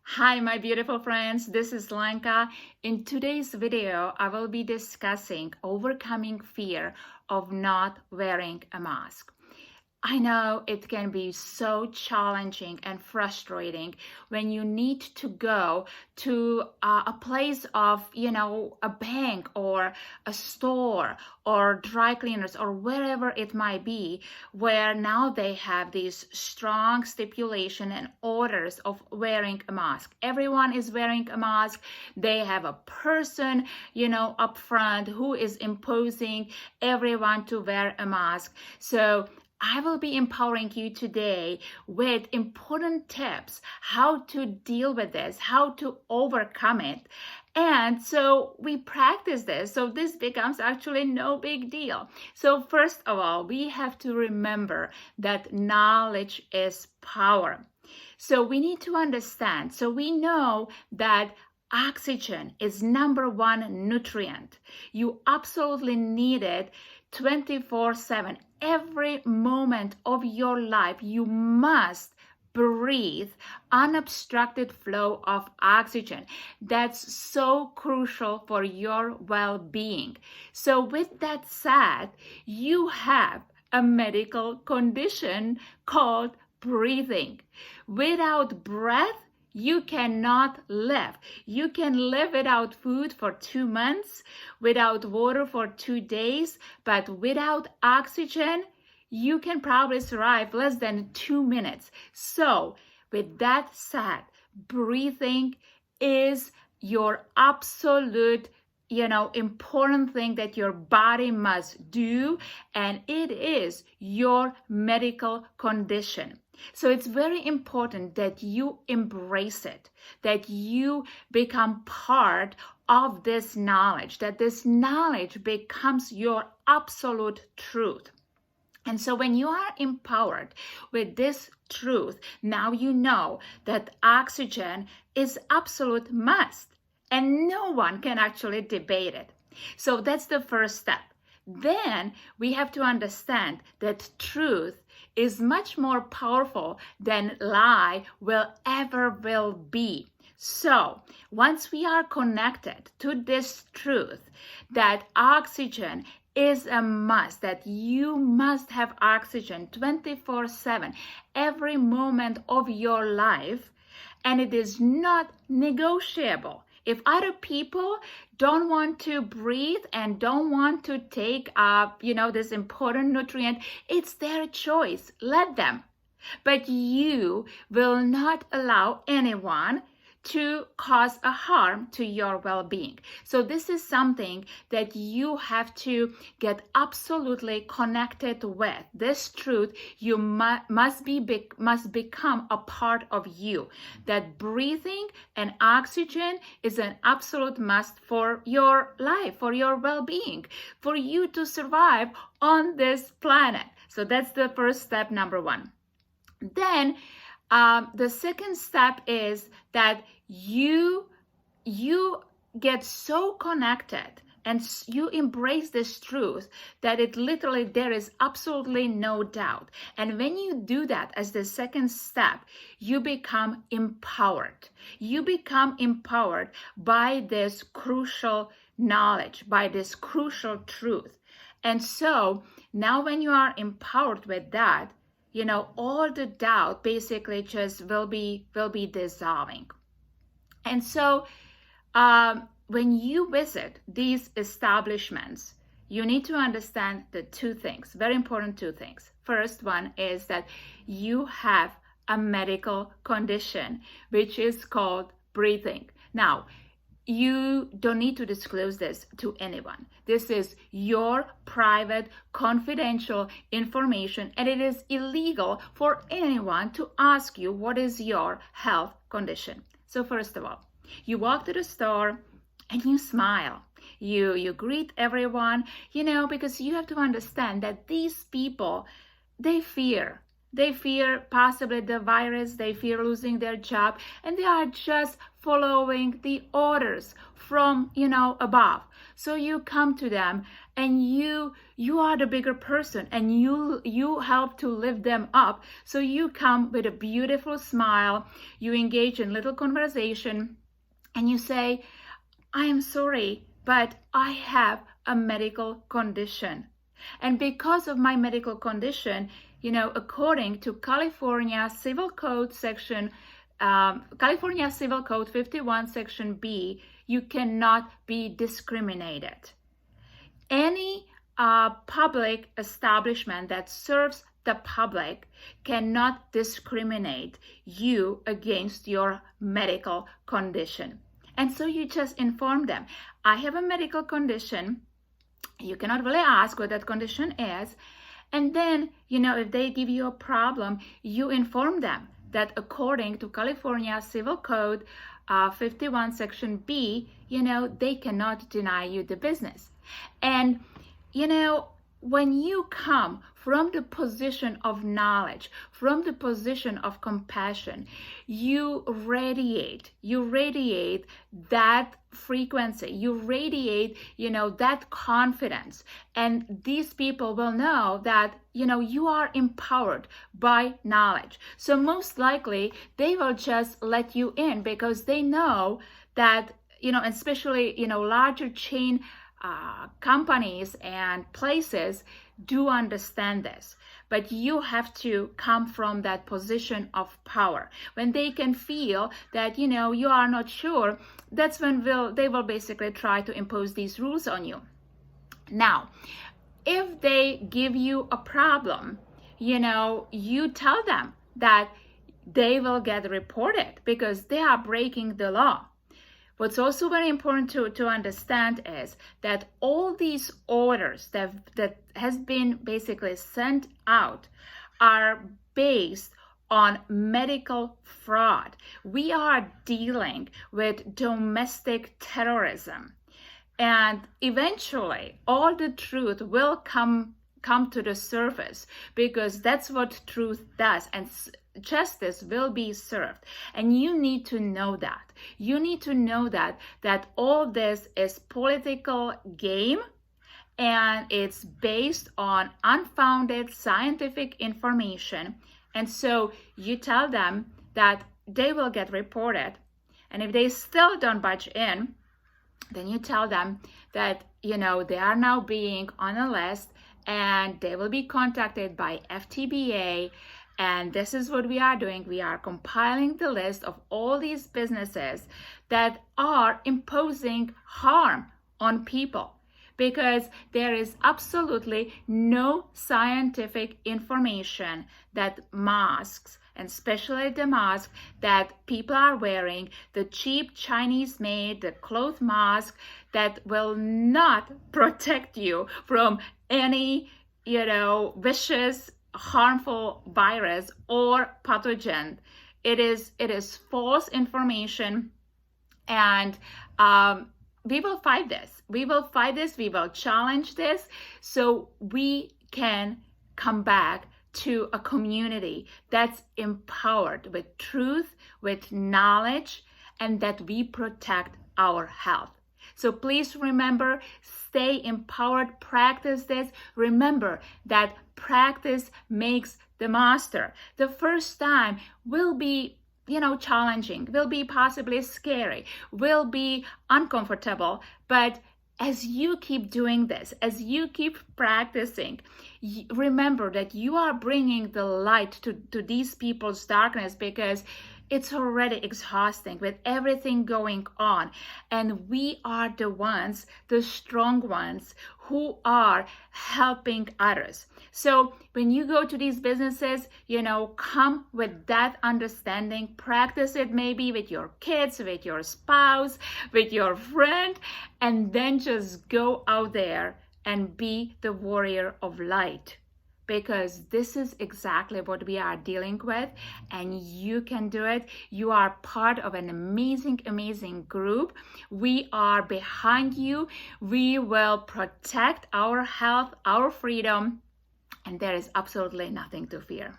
Hi, my beautiful friends. This is Lanka. In today's video, I will be discussing overcoming fear of not wearing a mask. I know it can be so challenging and frustrating when you need to go to a place of, a bank or a store or dry cleaners or wherever it might be, where now they have these strong stipulation and orders of wearing a mask. Everyone is wearing a mask. They have a person, up front who is imposing everyone to wear a mask. So I will be empowering you today with important tips how to deal with this, how to overcome it. And so we practice this. So this becomes actually no big deal. So first of all, we have to remember that knowledge is power. So we need to understand. So we know that oxygen is number one nutrient. You absolutely need it 24/7. Every moment of your life, you must breathe unobstructed flow of oxygen. That's so crucial for your well-being. So with that said, you have a medical condition called breathing. Without breath, you cannot live. You can live without food for 2 months, without water for 2 days, but without oxygen, you can probably survive less than 2 minutes. So, with that said, breathing is your absolute important thing that your body must do, and it is your medical condition. So it's very important that you embrace it, that you become part of this knowledge, that this knowledge becomes your absolute truth. And so when you are empowered with this truth, now you know that oxygen is absolute must. And no one can actually debate it. So that's the first step. Then we have to understand that truth is much more powerful than lie will be. So once we are connected to this truth that oxygen is a must, that you must have oxygen 24/7 every moment of your life, and it is not negotiable. If other people don't want to breathe and don't want to take up, this important nutrient, it's their choice. Let them. But you will not allow anyone to cause a harm to your well-being. So this is something that you have to get absolutely connected with. This truth you must become a part of you. That breathing and oxygen is an absolute must for your life, for your well-being, for you to survive on this planet. So that's the first step, number one. Then the second step is that you get so connected and you embrace this truth that it literally, there is absolutely no doubt. And when you do that as the second step, you become empowered. You become empowered by this crucial knowledge, by this crucial truth. And so now when you are empowered with that, all the doubt basically just will be dissolving. And so when you visit these establishments, you need to understand the two things, very important two things. First one is that you have a medical condition, which is called breathing. Now, you don't need to disclose this to anyone. This is your private, confidential information, and it is illegal for anyone to ask you what is your health condition. So first of all, you walk to the store and you smile. You greet everyone, because you have to understand that these people, they fear. They fear possibly the virus, they fear losing their job, and they are just following the orders from, above. So you come to them and you are the bigger person, and you help to lift them up. So you come with a beautiful smile, you engage in little conversation, and you say, I am sorry, but I have a medical condition. And because of my medical condition, according to California Civil Code California Civil Code 51 Section B, you cannot be discriminated. Any public establishment that serves the public cannot discriminate you against your medical condition. And so you just inform them, I have a medical condition. You cannot really ask what that condition is. And then, if they give you a problem, you inform them that according to California Civil Code 51 Section B, they cannot deny you the business. And, when you come from the position of knowledge, from the position of compassion, you radiate that frequency, you radiate, that confidence. And these people will know that, you are empowered by knowledge. So most likely they will just let you in because they know that, especially, larger chain companies and places do understand this, but you have to come from that position of power. When they can feel that, you are not sure, that's when they will basically try to impose these rules on you. Now, if they give you a problem, you tell them that they will get reported because they are breaking the law. What's also very important to understand is that all these orders that has been basically sent out are based on medical fraud. We are dealing with domestic terrorism. And eventually, all the truth will come to the surface because that's what truth does. And justice will be served. And you need to know that. You need to know that all this is political game and it's based on unfounded scientific information. And so you tell them that they will get reported. And if they still don't budge in, then you tell them that, they are now being on a list and they will be contacted by FTBA. And this is what we are doing. We are compiling the list of all these businesses that are imposing harm on people because there is absolutely no scientific information that masks, and especially the mask that people are wearing, the cheap Chinese-made, the cloth mask that will not protect you from any, vicious, harmful virus or pathogen. It is false information, and we will fight this. We will challenge this so we can come back to a community that's empowered with truth, with knowledge, and that we protect our health. So please remember, stay empowered, practice this. Remember that practice makes the master. The first time will be, challenging, will be possibly scary, will be uncomfortable, but as you keep doing this, as you keep practicing, remember that you are bringing the light to these people's darkness because it's already exhausting with everything going on. And we are the ones, the strong ones, who are helping others. So when you go to these businesses, come with that understanding, practice it maybe with your kids, with your spouse, with your friend, and then just go out there and be the warrior of light. Because this is exactly what we are dealing with, and you can do it. You are part of an amazing, amazing group. We are behind you. We will protect our health, our freedom, and there is absolutely nothing to fear.